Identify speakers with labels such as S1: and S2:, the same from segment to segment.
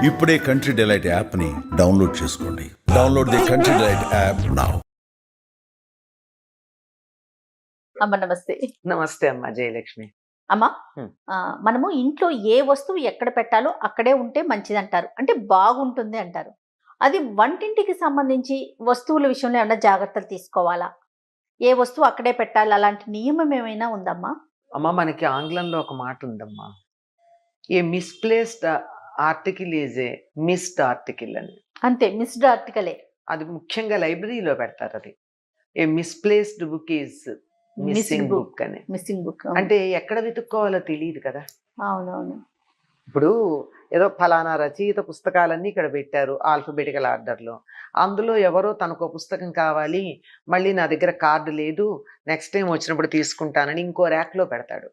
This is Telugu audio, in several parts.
S1: ఇప్పుడే కంట్రీ డిలైట్ యాప్ని డౌన్లోడ్ చేసుకోండి. Download the country delight app now.
S2: అమ్మ నమస్తే.
S3: నమస్తే అమ్మ జయలక్ష్మి.
S2: అమ్మా, మనము ఇంట్లో ఏ వస్తువు ఎక్కడ పెట్టాలో అక్కడే ఉంటే మంచిది అంటారు, అంటే బాగుంటుంది అంటారు. అది వంటింటికి సంబంధించి వస్తువుల విషయంలో ఏమైనా జాగ్రత్తలు తీసుకోవాలా? ఏ వస్తువు అక్కడే పెట్టాలి, అలాంటి నియమం ఏమైనా ఉందమ్మా?
S3: అమ్మ, మనకి ఆంగ్లంలో ఒక మాట ఉందమ్మా, a misplaced article is a missed article అని.
S2: అంతే, మిస్డ్ ఆర్టికలే.
S3: అది ముఖ్యంగా లైబ్రరీలో పెడతారు. అది a misplaced book is missing book అని.
S2: మిస్సింగ్ బుక్
S3: అంటే ఎక్కడ వెతుక్కోవాలో తెలియదు కదా.
S2: అవునవును.
S3: ఇప్పుడు ఏదో ఫలానా రచయిత పుస్తకాలన్నీ ఇక్కడ పెట్టారు ఆల్ఫబెటికల్ ఆర్డర్లో. అందులో ఎవరో తనకు పుస్తకం కావాలి, మళ్ళీ నా దగ్గర కార్డు లేదు, నెక్స్ట్ టైం వచ్చినప్పుడు తీసుకుంటానని ఇంకో ర్యాక్లో పెడతాడు.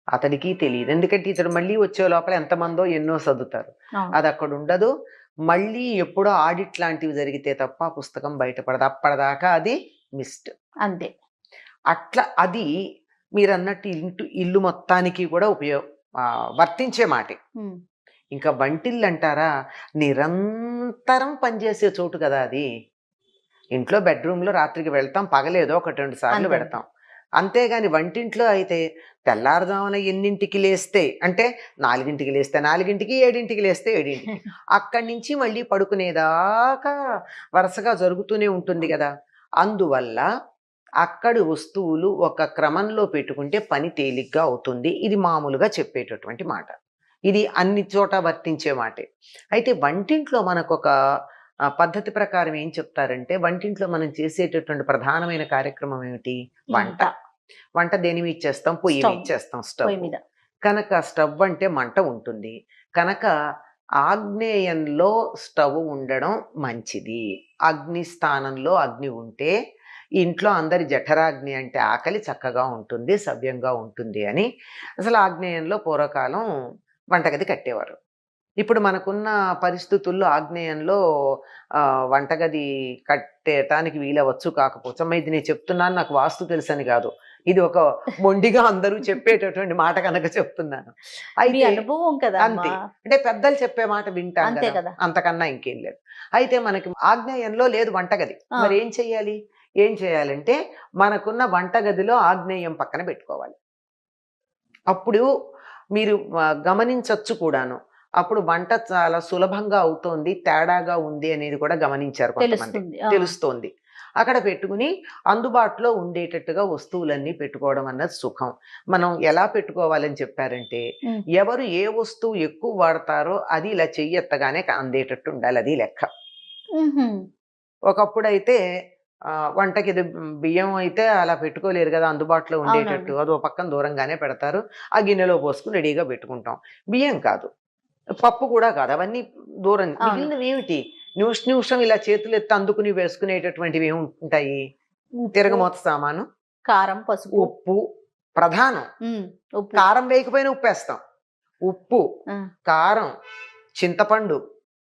S3: అతడికి తెలియదు, ఎందుకంటే ఇతడు మళ్ళీ వచ్చే లోపల ఎంతమందో ఎన్నో చదువుతారు. అది అక్కడ ఉండదు. మళ్ళీ ఎప్పుడో ఆడిట్ లాంటివి జరిగితే తప్ప ఆ పుస్తకం బయటపడదు. అప్పటిదాకా అది మిస్డ్.
S2: అంతే.
S3: అట్లా అది మీరు అన్నట్టు ఇల్లు మొత్తానికి కూడా వర్తించే మాటే. ఇంకా వంటిల్లు అంటారా, నిరంతరం పనిచేసే చోటు కదా అది. ఇంట్లో బెడ్రూమ్లో రాత్రికి వెళ్తాం, పగలేదో 1-2 సార్లు పెడతాం. అంతేగాని వంటింట్లో అయితే తెల్లారుదామున ఎన్నింటికి లేస్తే అంటే 4ంటికి లేస్తే 4ంటికి, 7ంటికి లేస్తే 7ంటికి, అక్కడి నుంచి మళ్ళీ పడుకునేదాకా వరుసగా జరుగుతూనే ఉంటుంది కదా. అందువల్ల అక్కడి వస్తువులు ఒక క్రమంలో పెట్టుకుంటే పని తేలిగ్గా అవుతుంది. ఇది మామూలుగా చెప్పేటటువంటి మాట. ఇది అన్ని చోట వర్తించే మాటే. అయితే వంటింట్లో మనకు ఒక పద్ధతి ప్రకారం ఏం చెప్తారంటే, వంటింట్లో మనం చేసేటటువంటి ప్రధానమైన కార్యక్రమం ఏమిటి? వంట. వంట దేని మీద చేస్తాం? పొయ్యి మీద చేస్తాం, స్టవ్ మీద. కనుక స్టవ్ అంటే మంట ఉంటుంది కనుక ఆగ్నేయంలో స్టవ్ ఉండడం మంచిది. అగ్ని స్థానంలో అగ్ని ఉంటే ఇంట్లో అందరి జఠరాగ్ని అంటే ఆకలి చక్కగా ఉంటుంది, సవ్యంగా ఉంటుంది అని అసలు ఆగ్నేయంలో పూర్వకాలం వంటగది కట్టేవారు. ఇప్పుడు మనకున్న పరిస్థితుల్లో ఆగ్నేయంలో వంటగది కట్టేయటానికి వీలవచ్చు, కాకపోవచ్చు. అమ్మ, ఇది నేను చెప్తున్నాను నాకు వాస్తు తెలుసని కాదు, ఇది ఒక మొండిగా అందరూ చెప్పేటటువంటి మాట కనుక చెప్తున్నాను. అయితే
S2: అనుభవం కదా.
S3: అంతే, అంటే పెద్దలు చెప్పే మాట వింటాం కదా, అంతకన్నా ఇంకేం లేదు. అయితే మనకి ఆగ్నేయంలో లేదు వంటగది, మరి ఏం చెయ్యాలి? ఏం చేయాలంటే మనకున్న వంటగదిలో ఆగ్నేయం పక్కన పెట్టుకోవాలి. అప్పుడు మీరు గమనించవచ్చు కూడాను, అప్పుడు వంట చాలా సులభంగా అవుతోంది, తేడాగా ఉంది అనేది కూడా గమనించారు కొంతమంది, తెలుస్తోంది. అక్కడ పెట్టుకుని అందుబాటులో ఉండేటట్టుగా వస్తువులన్నీ పెట్టుకోవడం అన్నది సుఖం. మనం ఎలా పెట్టుకోవాలని చెప్పారంటే, ఎవరు ఏ వస్తువు ఎక్కువ వాడతారో అది ఇలా చెయ్యెత్తగానే అందేటట్టు ఉండాలి, అది లెక్క. ఒకప్పుడైతే వంటకి బియ్యం అయితే అలా పెట్టుకోలేరు కదా, అందుబాటులో ఉండేటట్టు అది ఒక పక్కన దూరంగానే పెడతారు. ఆ గిన్నెలో పోసుకుని రెడీగా పెట్టుకుంటాం. బియ్యం కాదు, పప్పు కూడా కాదు, అవన్నీ దూరం. మిగిలినవి ఏమిటి? నిమిషం ఇలా చేతులు ఎత్తి అందుకుని వేసుకునేటటువంటివి ఏమి ఉంటాయి? తిరగమోత సామాను,
S2: కారం, పసుపు,
S3: ఉప్పు ప్రధానం. కారం వేయకపోయినా ఉప్పు వేస్తాం. ఉప్పు, కారం, చింతపండు,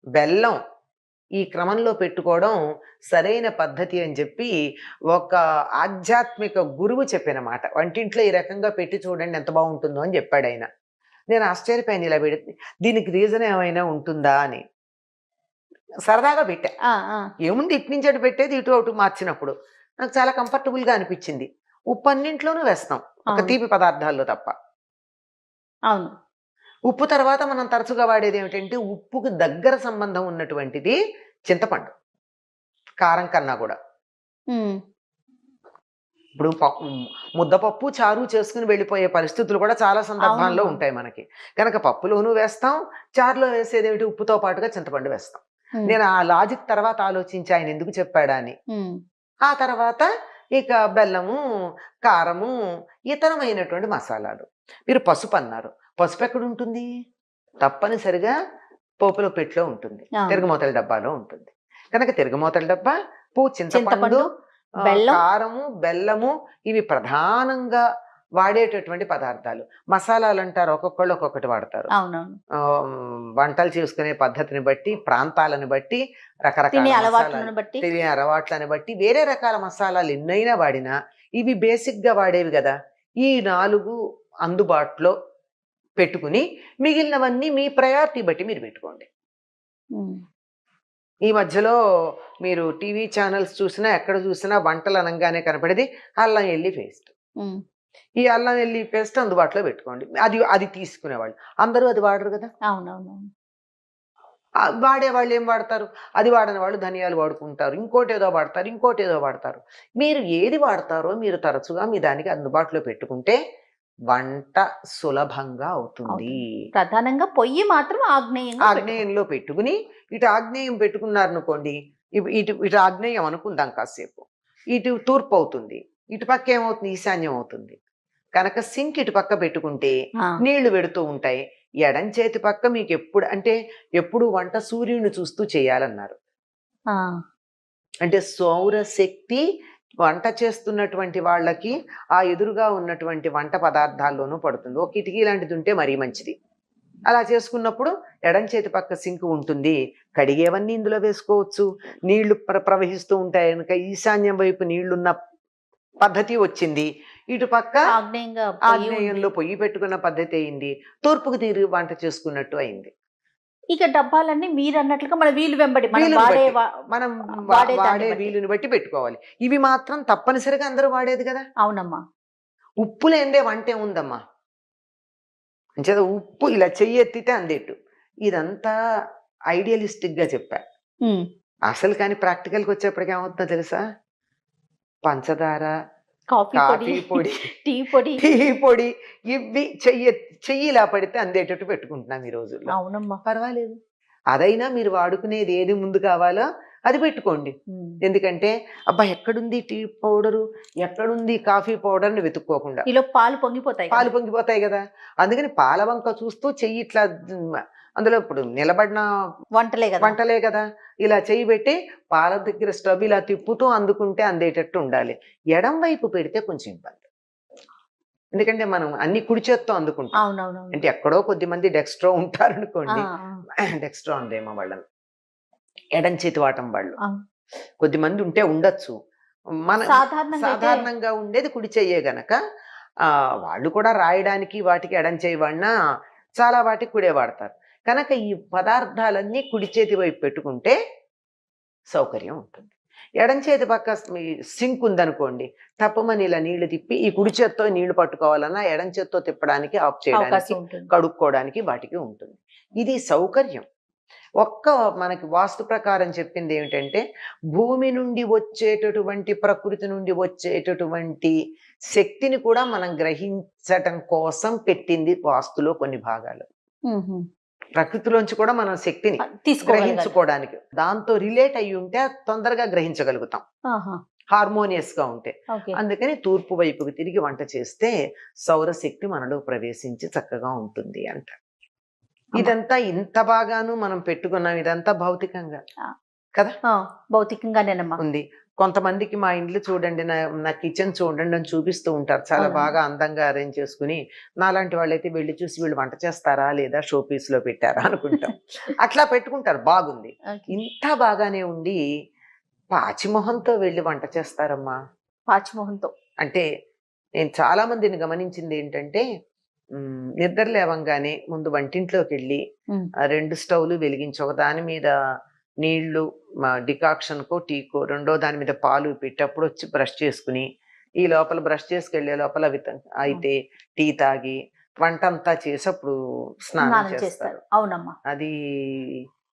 S3: బెల్లం ఈ క్రమంలో పెట్టుకోవడం సరైన పద్ధతి అని చెప్పి ఒక ఆధ్యాత్మిక గురువు చెప్పిన మాట. వంటింట్లో ఈ రకంగా పెట్టి చూడండి ఎంత బాగుంటుందో అని చెప్పాడు ఆయన. నేను ఆశ్చర్యపోయాను, ఇలా పెడితే దీనికి రీజన్ ఏమైనా ఉంటుందా అని సరదాగా పెట్టా. ఏముంది, ఇటు నుంచి అటు పెట్టేది, ఇటు అటు మార్చినప్పుడు నాకు చాలా కంఫర్టబుల్గా అనిపించింది. ఉప్పు అన్నింట్లోనూ వేస్తాం, ఒక తీపి పదార్థాల్లో తప్ప.
S2: అవును.
S3: ఉప్పు తర్వాత మనం తరచుగా వాడేది ఏమిటంటే, ఉప్పుకు దగ్గర సంబంధం ఉన్నటువంటిది చింతపండు, కారం కన్నా కూడా. ఇప్పుడు ముద్దపప్పు చారు చేసుకుని వెళ్ళిపోయే పరిస్థితులు కూడా చాలా సందర్భాల్లో ఉంటాయి మనకి. కనుక పప్పులోనూ వేస్తాం, చారులో వేసేది ఏమిటి? ఉప్పుతో పాటుగా చింతపండు వేస్తాం. నేను ఆ లాజిక్ తర్వాత ఆలోచించి ఆయన ఎందుకు చెప్పాడా అని. ఆ తర్వాత ఇక బెల్లము, కారము, ఇతరమైనటువంటి మసాలాలు. మీరు పసుపు అన్నారు, పసుపు ఎక్కడ ఉంటుంది? తప్పనిసరిగా పోపులో పెట్టులో ఉంటుంది, తిరగమూతల డబ్బాలో ఉంటుంది. కనుక తిరగమూతల డబ్బా, చింతపండు, కారము, బెల్లము ఇవి ప్రధానంగా వాడేటటువంటి పదార్థాలు. మసాలాలు అంటారు, ఒక్కొక్కళ్ళు ఒక్కొక్కటి వాడతారు. వంటలు చేసుకునే పద్ధతిని బట్టి, ప్రాంతాలను బట్టి, రకరకాల తినే అలవాట్లను బట్టి వేరే రకాల మసాలాలు ఎన్నైనా వాడినా ఇవి బేసిక్ గా వాడేవి కదా. ఈ 4 అందుబాటులో పెట్టుకుని మిగిలినవన్నీ మీ ప్రయారిటీ బట్టి మీరు పెట్టుకోండి. ఈ మధ్యలో మీరు టీవీ ఛానల్స్ చూసినా ఎక్కడ చూసినా వంటలు అనగానే కనపడేది అల్లం వెల్లి పేస్ట్. ఈ అల్లం వెల్లి పేస్ట్ అందుబాటులో పెట్టుకోండి. అది అది తీసుకునేవాళ్ళు అందరూ అది వాడరు కదా.
S2: అవునవును.
S3: వాడే వాళ్ళు ఏం వాడతారు? అది వాడని వాళ్ళు ధనియాలు వాడుకుంటారు, ఇంకోటి ఏదో వాడతారు. మీరు ఏది వాడతారో మీరు తరచుగా మీ దానికి అందుబాటులో పెట్టుకుంటే వంట సులభంగా అవుతుంది.
S2: ప్రధానంగా పొయ్యి మాత్రం
S3: ఆగ్నేయంలో పెట్టుకుని ఇటు ఆగ్నేయం పెట్టుకున్నారనుకోండి, ఇటు ఆగ్నేయం అనుకుందాం కాసేపు, ఇటు తూర్పు అవుతుంది, ఇటు పక్క ఏమవుతుంది, ఈశాన్యం అవుతుంది. కనుక సింక్ ఇటు పక్క పెట్టుకుంటే నీళ్లు పెడుతూ ఉంటాయి. ఎడం చేతి పక్క మీకు ఎప్పుడు వంట సూర్యుని చూస్తూ చేయాలన్నారు. అంటే సౌరశక్తి వంట చేస్తున్నటువంటి వాళ్ళకి ఆ ఎదురుగా ఉన్నటువంటి వంట పదార్థాల్లోనూ పడుతుంది. ఒక కిటికీ లాంటిది ఉంటే మరీ మంచిది. అలా చేసుకున్నప్పుడు ఎడం చేతి పక్క సింక్ ఉంటుంది, కడిగేవన్నీ ఇందులో వేసుకోవచ్చు. నీళ్లు ప్రవహిస్తూ ఉంటాయి కనుక ఈశాన్యం వైపు నీళ్లున్న పద్ధతి వచ్చింది. ఇటు పక్క ఆగ్నేయంలో పొయ్యి పెట్టుకున్న పద్ధతి అయింది. తూర్పుకు తిరిగి వంట చేసుకున్నట్టు అయింది.
S2: ఇక డబ్బాలన్నీ మీరు అన్నట్లుగా మన వీలు వెంబడి
S3: మనం వాడే వీలుని బట్టి పెట్టుకోవాలి. ఇవి మాత్రం తప్పనిసరిగా అందరూ వాడేది కదా.
S2: అవునమ్మా.
S3: ఉప్పు లేదే వంటే ఉందమ్మా. అంచేత ఉప్పు ఇలా చెయ్యి ఎత్తితే అందేట్టు. ఇదంతా ఐడియలిస్టిక్ గా చెప్పా. అసలు కానీ ప్రాక్టికల్కి వచ్చేప్పటికి ఏమవుతుందో తెలుసా? పంచదార, కాఫీ పొడి, టీ పొడి ఇవి చెయ్యి ఇలా పడితే అందేటట్టు పెట్టుకుంటున్నాం ఈ రోజుల్లో.
S2: అవునమ్మా,
S3: పర్వాలేదు. అదైనా మీరు వాడుకునేది ఏది ముందు కావాలో అది పెట్టుకోండి. ఎందుకంటే అబ్బా ఎక్కడుంది టీ పౌడరు, ఎక్కడుంది కాఫీ పౌడర్ అని వెతుక్కోకుండా
S2: పాలు
S3: పొంగిపోతాయి కదా. అందుకని పాల వంక చూస్తూ చెయ్యి ఇట్లా, అందులో ఇప్పుడు నిలబడిన వంటలే కదా, ఇలా చెయ్యి పెట్టి పాల దగ్గర స్టవ్ ఇలా తిప్పుతూ అందుకుంటే అందేటట్టు ఉండాలి. ఎడం వైపు పెడితే కొంచెం ఇబ్బంది, ఎందుకంటే మనం అన్ని కుడి చేత్తో అందుకుంటాం. అంటే ఎక్కడో కొద్దిమంది డెక్స్ట్రో ఉంటారు అనుకోండి, డెక్స్ట్రో అందేమో వాళ్ళని, ఎడం చేతి వాటం వాళ్ళు కొద్దిమంది ఉంటే ఉండొచ్చు. మన సాధారణంగా ఉండేది కుడి చెయ్యే గనక వాళ్ళు కూడా రాయడానికి వాటికి ఎడం చేయి వాడినా చాలా వాటికి కుడే వాడతారు. కనుక ఈ పదార్థాలన్నీ కుడి చేతి వైపు పెట్టుకుంటే సౌకర్యం ఉంటుంది. ఎడం చేతి పక్క సింక్ ఉందనుకోండి, తప్పమని ఇలా నీళ్లు తిప్పి ఈ కుడి చేత్తో నీళ్లు పట్టుకోవాలన్నా ఎడం చేత్తో తిప్పడానికి, ఆఫ్ చేయడానికి, కడుక్కోవడానికి వాటికి ఉంటుంది. ఇది సౌకర్యం. మనకి వాస్తు ప్రకారం చెప్పింది ఏమిటంటే, భూమి నుండి వచ్చేటటువంటి, ప్రకృతి నుండి వచ్చేటటువంటి శక్తిని కూడా మనం గ్రహించటం కోసం పెట్టింది వాస్తులో కొన్ని భాగాలు. ప్రకృతిలోంచి కూడా మనం శక్తిని గ్రహించుకోవడానికి, దాంతో రిలేట్ అయ్యి ఉంటే తొందరగా గ్రహించగలుగుతాం, హార్మోనియస్ గా ఉంటే. అందుకని తూర్పు వైపుకి తిరిగి వంట చేస్తే సౌరశక్తి మనలో ప్రవేశించి చక్కగా ఉంటుంది అంట. ఇదంతా ఇంత బాగాను మనం పెట్టుకున్నాం, ఇదంతా భౌతికంగా కదా,
S2: భౌతికంగానేనమ్మా
S3: ఉంది. కొంతమందికి మా ఇండ్లు చూడండి, నా కిచెన్ చూడండి అని చూపిస్తూ ఉంటారు, చాలా బాగా అందంగా అరేంజ్ చేసుకుని. నాలాంటి వాళ్ళైతే వెళ్ళి చూసి వీళ్ళు వంట చేస్తారా లేదా షో పీస్ లో పెట్టారా అనుకుంటాం. అట్లా పెట్టుకుంటారు, బాగుంది. ఇంత బాగానే ఉండి పాచిమొహంతో వెళ్ళి వంట చేస్తారమ్మా.
S2: పాచిమొహంతో
S3: అంటే నేను చాలా మందిని గమనించింది ఏంటంటే, నిద్ర లేవంగానే ముందు వంటింట్లోకి వెళ్ళి 2 స్టవ్లు వెలిగించి, ఒక దాని మీద నీళ్లు డికాక్షన్కో టీకో, రెండో దాని మీద పాలు పెట్టి అప్పుడు వచ్చి బ్రష్ చేసుకుని, ఈ లోపల బ్రష్ చేసుకెళ్లే లోపల అయితే టీ తాగి వంట అంతా చేసి అప్పుడు స్నానం చేస్తారు.
S2: అవునమ్మా.
S3: అది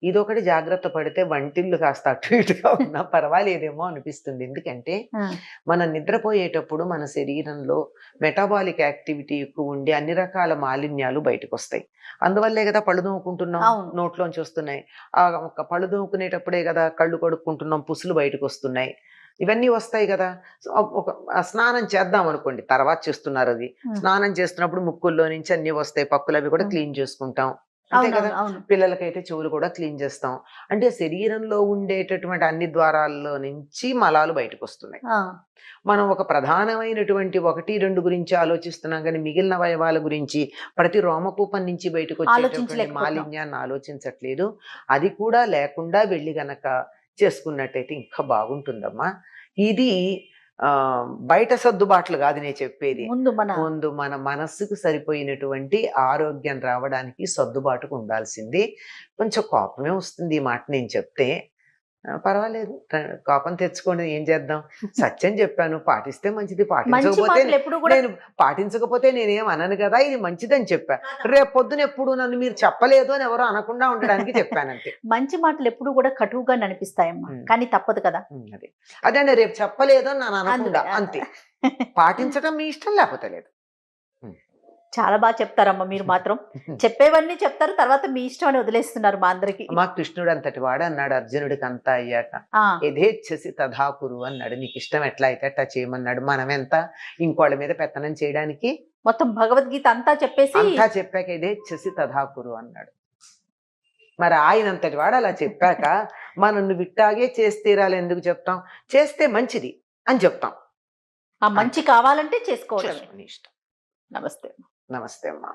S3: ఇదొకటి జాగ్రత్త పడితే వంటిల్లు కాస్త అటు ఇటుగా ఉన్నా పర్వాలేదేమో అనిపిస్తుంది. ఎందుకంటే మనం నిద్రపోయేటప్పుడు మన శరీరంలో మెటాబాలిక్ యాక్టివిటీ ఎక్కువ ఉండి అన్ని రకాల మాలిన్యాలు బయటకు వస్తాయి. అందువల్లే కదా పళ్ళు దూముకుంటున్నాం, నోట్లోంచి వస్తున్నాయి. ఒక పళ్ళు దూముకునేటప్పుడే కదా కళ్ళు కడుక్కుంటున్నాం, పుసులు బయటకు వస్తున్నాయి. ఇవన్నీ వస్తాయి కదా. ఒక స్నానం చేద్దాం అనుకోండి, తర్వాత చేస్తున్నారు అది, స్నానం చేస్తున్నప్పుడు ముక్కుల్లో నుంచి అన్ని వస్తాయి, పక్కులు అవి కూడా క్లీన్ చేసుకుంటాం, అంతే కదా. పిల్లలకైతే చెవులు కూడా క్లీన్ చేస్తాం. అంటే శరీరంలో ఉండేటటువంటి అన్ని ద్వారాల్లో నుంచి మలాలు బయటకు వస్తున్నాయి. మనం ఒక ప్రధానమైనటువంటి 1-2 గురించి ఆలోచిస్తున్నాం కానీ మిగిలిన అవయవాల గురించి, ప్రతి రోమకూపం నుంచి బయటకు వచ్చేటటువంటి మాలిన్యాన్ని ఆలోచించట్లేదు. అది కూడా లేకుండా వెళ్ళి గనక చేసుకున్నట్టయితే ఇంకా బాగుంటుందమ్మా. ఇది బయట సర్దుబాట్లు కాదు నేను చెప్పేది.
S2: ముందు మన
S3: ముందు మన మనస్సుకు సరిపోయినటువంటి ఆరోగ్యం రావడానికి సర్దుబాటుకు ఉండాల్సింది. కొంచెం కోపమే వస్తుంది ఈ మాట నేను చెప్తే. పర్వాలేదు, కోపం తెచ్చుకోండి, ఏం చేద్దాం. సత్యం చెప్పాను, పాటిస్తే మంచిది,
S2: మంచి
S3: పాటించకపోతే
S2: మాటలు ఎప్పుడు కూడా
S3: నేను పాటించకపోతే నేనేం అనను కదా, ఇది మంచిదని చెప్పా. రేపు పొద్దున ఎప్పుడు నన్ను మీరు చెప్పలేదు అని ఎవరు అనకుండా ఉండడానికి చెప్పానంతే.
S2: మంచి మాటలు ఎప్పుడు కూడా కటువుగా అనిపిస్తాయమ్మా, కానీ తప్పదు కదా.
S3: అదే అదే రేపు చెప్పలేదు అని నన్ను అనకుండా, అంతే. పాటించడం మీ ఇష్టం, లేకపోతే లేదు.
S2: చాలా బాగా చెప్తారమ్మా మీరు మాత్రం. చెప్పేవన్నీ చెప్తారు, తర్వాత మీ ఇష్టం అని వదిలేస్తున్నారు మా అందరికి.
S3: మా కృష్ణుడు అంతటి వాడు అన్నాడు అర్జునుడికి అంతా అయ్యాక, యథేచ్ఛసి తథాకురు అన్నాడు. నీకు ఇష్టం ఎట్లా అయితే అట్లా చేయమన్నాడు. మనం ఎంత ఇంకోళ్ళ మీద పెత్తనం చేయడానికి?
S2: మొత్తం భగవద్గీత అంతా చెప్పేసి
S3: అంతా చెప్పాక యథేచ్ఛసి తథాకురు అన్నాడు. మరి ఆయన అంతటి వాడు అలా చెప్పాక మనం నువ్వు ఇట్టాగే చేసి తీరాలి ఎందుకు చెప్తాం? చేస్తే మంచిది అని చెప్తాం.
S2: ఆ మంచి కావాలంటే చేసుకోవడం.
S3: ఇష్టం.
S2: నమస్తే.
S3: నమస్తే అమ్మా.